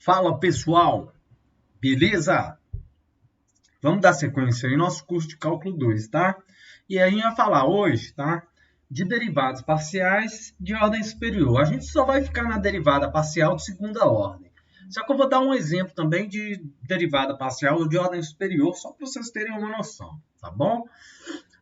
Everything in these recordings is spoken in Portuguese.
Fala pessoal, beleza? Vamos dar sequência aí no nosso curso de cálculo 2, tá? E aí a gente vai falar hoje, tá? De derivadas parciais de ordem superior. A gente só vai ficar na derivada parcial de segunda ordem. Só que eu vou dar um exemplo também de derivada parcial de ordem superior, só para vocês terem uma noção, tá bom?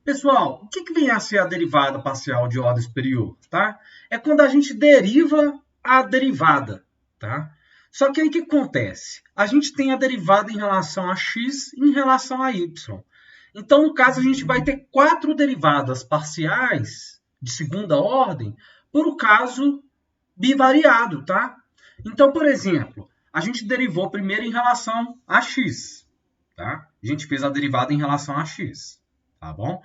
Pessoal, o que vem a ser a derivada parcial de ordem superior, tá? É quando a gente deriva a derivada, tá? Só que aí o que acontece? A gente tem a derivada em relação a x e em relação a y. Então, no caso, a gente vai ter 4 derivadas parciais de segunda ordem por o caso bivariado, tá? Então, por exemplo, a gente derivou primeiro em relação a x, tá? A gente fez a derivada em relação a x, tá bom?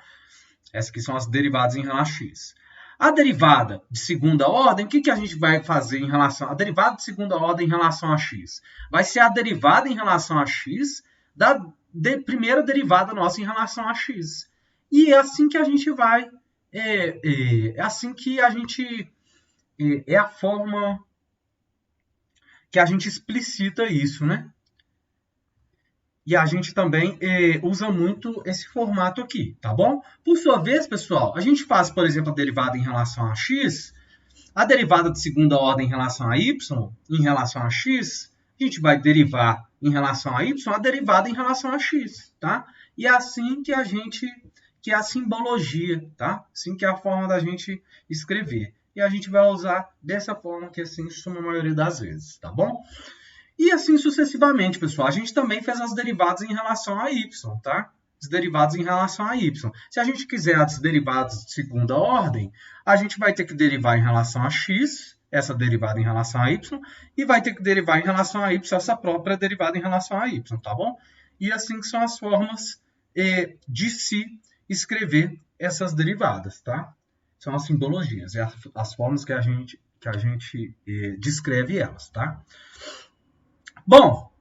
Essas aqui são as derivadas em relação a x. A derivada de segunda ordem, o que a gente vai fazer em relação... A derivada de segunda ordem em relação a x? Vai ser a derivada em relação a x da primeira derivada nossa em relação a x. E é assim que a gente vai... É assim que a gente... É a forma que a gente explicita isso, né? E a gente também usa muito esse formato aqui, tá bom? Por sua vez, pessoal, a gente faz, por exemplo, a derivada em relação a x, a derivada de segunda ordem em relação a y, em relação a x, a gente vai derivar em relação a y a derivada em relação a x, tá? E é assim que que é a simbologia, tá? Assim que é a forma da gente escrever. E a gente vai usar dessa forma que assim, suma a maioria das vezes, tá bom? E assim sucessivamente, pessoal. A gente também fez as derivadas em relação a y, tá? As derivadas em relação a y. Se a gente quiser as derivadas de segunda ordem, a gente vai ter que derivar em relação a x, essa derivada em relação a y, e vai ter que derivar em relação a y essa própria derivada em relação a y, tá bom? E assim que são as formas de se escrever essas derivadas, tá? São as simbologias, as formas que a gente descreve elas, tá? Bom,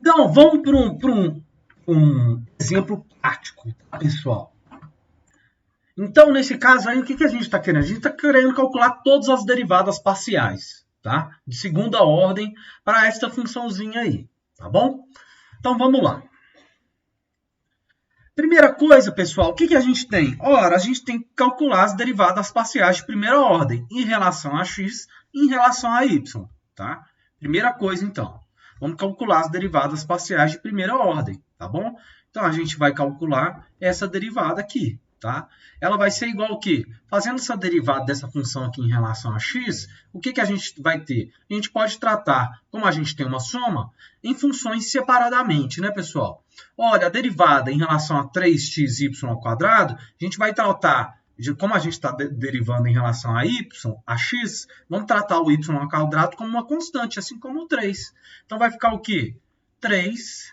então vamos para um exemplo prático, tá, pessoal? Então, nesse caso aí, o que a gente está querendo? A gente está querendo calcular todas as derivadas parciais, tá? De segunda ordem para esta funçãozinha aí, tá bom? Então, vamos lá. Primeira coisa, pessoal, o que a gente tem? Ora, a gente tem que calcular as derivadas parciais de primeira ordem em relação a x e em relação a y, tá? Primeira coisa, então. Vamos calcular as derivadas parciais de primeira ordem, tá bom? Então, a gente vai calcular essa derivada aqui, tá? Ela vai ser igual ao quê? Fazendo essa derivada dessa função aqui em relação a x, o que a gente vai ter? A gente pode tratar, como a gente tem uma soma, em funções separadamente, né, pessoal? Olha, a derivada em relação a 3xy ao quadrado, a gente vai tratar... Como a gente está derivando em relação a y, a x, vamos tratar o y ao quadrado como uma constante, assim como o 3. Então, vai ficar o quê? 3y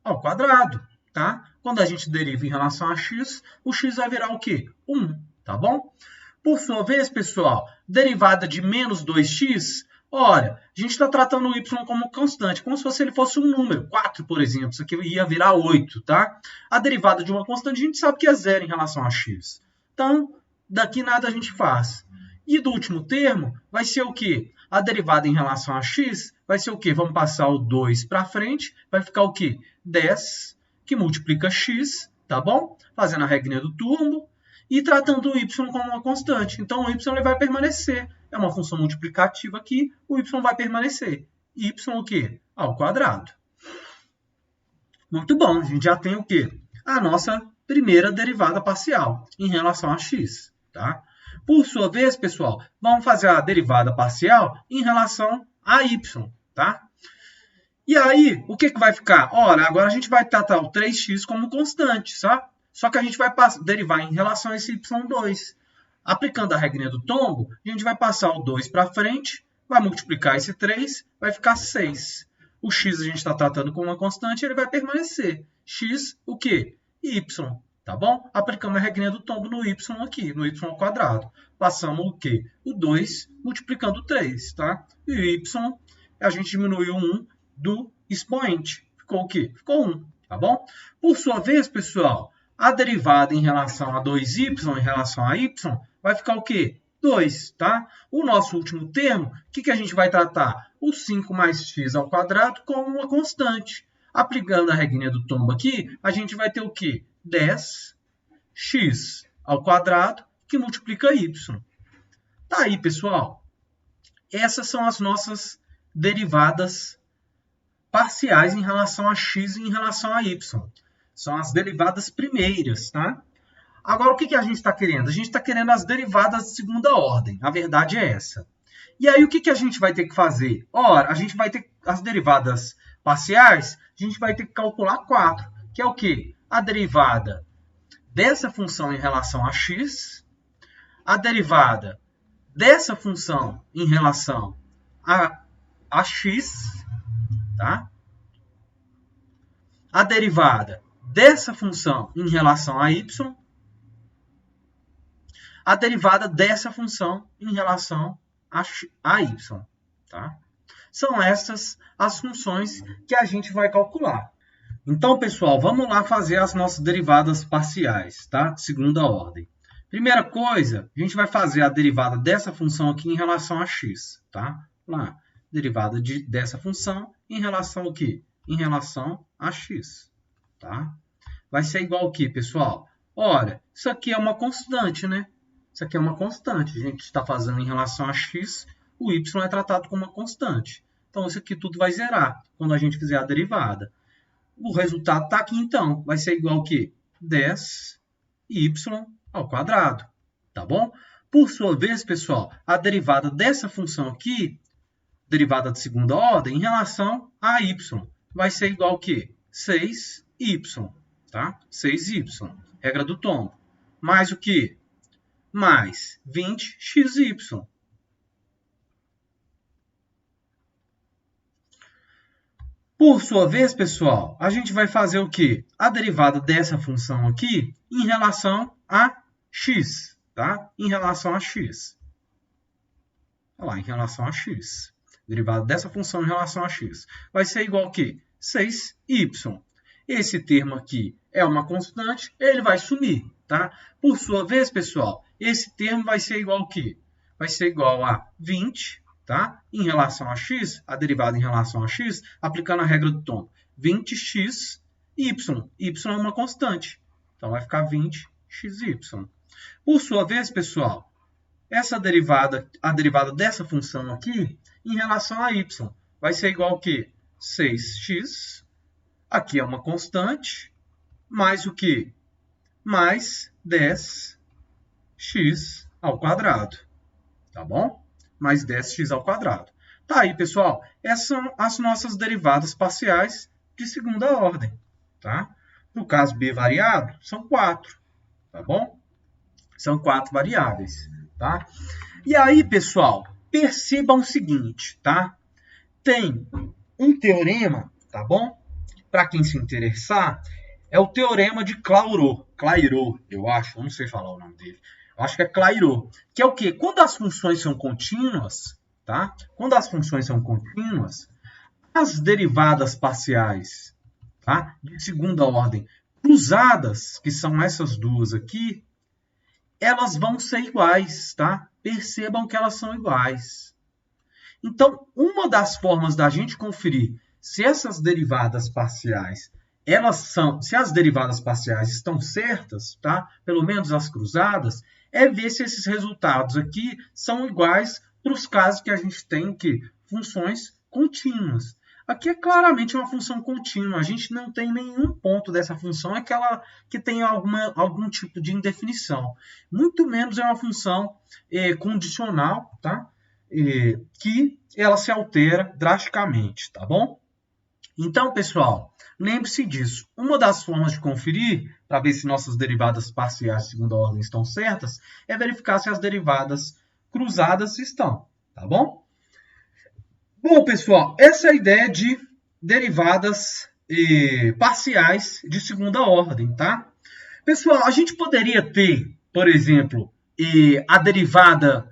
ao quadrado, tá? Quando a gente deriva em relação a x, o x vai virar o quê? 1, tá bom? Por sua vez, pessoal, derivada de menos 2x, ora, a gente está tratando o y como constante, como se ele fosse um número. 4, por exemplo, isso aqui ia virar 8, tá? A derivada de uma constante, a gente sabe que é zero em relação a x. Então, daqui nada a gente faz. E do último termo, vai ser o quê? A derivada em relação a x vai ser o quê? Vamos passar o 2 para frente, vai ficar o quê? 10, que multiplica x, tá bom? Fazendo a regrinha do turbo. E tratando o y como uma constante. Então, o y ele vai permanecer. É uma função multiplicativa aqui, o y vai permanecer. Y o quê? Ao quadrado. Muito bom, a gente já tem o quê? A nossa primeira derivada parcial em relação a x, tá? Por sua vez, pessoal, vamos fazer a derivada parcial em relação a y, tá? E aí, o que vai ficar? Ora, agora a gente vai tratar o 3x como constante, sabe? Só que a gente vai derivar em relação a esse y2. Aplicando a regrinha do tombo, a gente vai passar o 2 para frente, vai multiplicar esse 3, vai ficar 6. O x a gente está tratando como uma constante, ele vai permanecer. X, o quê? Y, tá bom? Aplicamos a regrinha do tombo no y aqui, no y ao quadrado. Passamos o quê? O 2 multiplicando o 3, tá? E o y, a gente diminuiu 1 do expoente. Ficou o quê? Ficou 1, tá bom? Por sua vez, pessoal, a derivada em relação a 2y em relação a y vai ficar o quê? 2, tá? O nosso último termo, o que a gente vai tratar? O 5 mais x ao quadrado como uma constante. Aplicando a regrinha do tombo aqui, a gente vai ter o quê? 10x ao quadrado que multiplica y. Tá aí, pessoal. Essas são as nossas derivadas parciais em relação a x e em relação a y. São as derivadas primeiras, tá? Agora, o que a gente está querendo? A gente está querendo as derivadas de segunda ordem. A verdade é essa. E aí, o que a gente vai ter que fazer? Ora, a gente vai ter as derivadas parciais, a gente vai ter que calcular 4, que é o quê? A derivada dessa função em relação a x, a derivada dessa função em relação a x, tá? A derivada dessa função em relação a y, a derivada dessa função em relação a y, tá? São essas as funções que a gente vai calcular. Então, pessoal, vamos lá fazer as nossas derivadas parciais, tá? Segunda ordem. Primeira coisa, a gente vai fazer a derivada dessa função aqui em relação a x, tá? Lá, derivada dessa função em relação ao quê? Em relação a x, tá? Vai ser igual ao quê, pessoal? Ora, isso aqui é uma constante, né? Isso aqui é uma constante. A gente está fazendo em relação a x, o y é tratado como uma constante. Então, isso aqui tudo vai zerar quando a gente fizer a derivada. O resultado está aqui, então. Vai ser igual ao quê? 10y ao quadrado. Tá bom? Por sua vez, pessoal, a derivada dessa função aqui, derivada de segunda ordem, em relação a y, vai ser igual ao quê? 6y. Tá? 6y. Regra do tombo. Mais o quê? Mais 20xy. Por sua vez, pessoal, a gente vai fazer o quê? A derivada dessa função aqui em relação a x, tá? Em relação a x. Olha lá, em relação a x. Derivada dessa função em relação a x. Vai ser igual ao quê? 6y. Esse termo aqui é uma constante, ele vai sumir, tá? Por sua vez, pessoal, esse termo vai ser igual ao quê? Vai ser igual a 20, tá? Em relação a x, a derivada em relação a x, aplicando a regra do tombo. 20x, y. Y é uma constante. Então, vai ficar 20xy. Por sua vez, pessoal, essa derivada, a derivada dessa função aqui, em relação a y, vai ser igual ao quê? 6x. Aqui é uma constante. Mais o quê? Mais 10x ao quadrado. Tá bom? Mais 10x ao quadrado. Tá aí, pessoal. Essas são as nossas derivadas parciais de segunda ordem. Tá? No caso B variado, são 4. Tá bom? São 4 variáveis. Tá? E aí, pessoal, percebam o seguinte, tá? Tem um teorema, tá bom? Para quem se interessar, é o teorema de Clairaut, eu acho, eu não sei falar o nome dele. Eu acho que é Clairaut, que é o quê? Quando as funções são contínuas, tá? Quando as funções são contínuas, as derivadas parciais, tá? De segunda ordem cruzadas, que são essas duas aqui, elas vão ser iguais, tá? Percebam que elas são iguais. Então, uma das formas da gente conferir se essas derivadas parciais, se as derivadas parciais estão certas, tá? Pelo menos as cruzadas, é ver se esses resultados aqui são iguais para os casos que a gente tem que funções contínuas. Aqui é claramente uma função contínua, a gente não tem nenhum ponto dessa função que tem algum tipo de indefinição. Muito menos é uma função condicional, tá? Que ela se altera drasticamente, tá bom? Então, pessoal, lembre-se disso. Uma das formas de conferir, para ver se nossas derivadas parciais de segunda ordem estão certas, é verificar se as derivadas cruzadas estão, tá bom? Bom, pessoal, essa é a ideia de derivadas parciais de segunda ordem, tá? Pessoal, a gente poderia ter, por exemplo, a derivada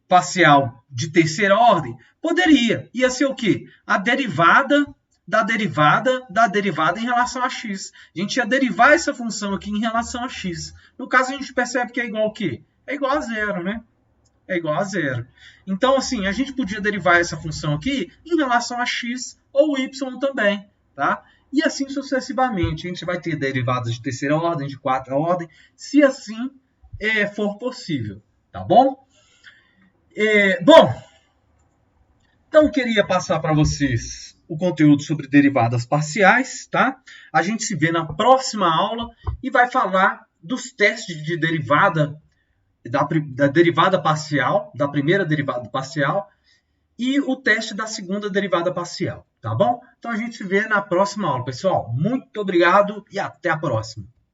parcial de terceira ordem? Poderia. Ia ser o quê? A derivada da derivada da derivada em relação a x. A gente ia derivar essa função aqui em relação a x. No caso, a gente percebe que é igual ao quê? é igual a zero, né? É igual a zero. Então, assim, a gente podia derivar essa função aqui em relação a x ou y também, tá? E assim sucessivamente. A gente vai ter derivadas de terceira ordem, de quarta ordem, se assim for possível, tá bom? Bom, então queria passar para vocês o conteúdo sobre derivadas parciais, tá? A gente se vê na próxima aula e vai falar dos testes de derivada, da derivada parcial, da primeira derivada parcial, e o teste da segunda derivada parcial, tá bom? Então a gente se vê na próxima aula, pessoal. Muito obrigado e até a próxima.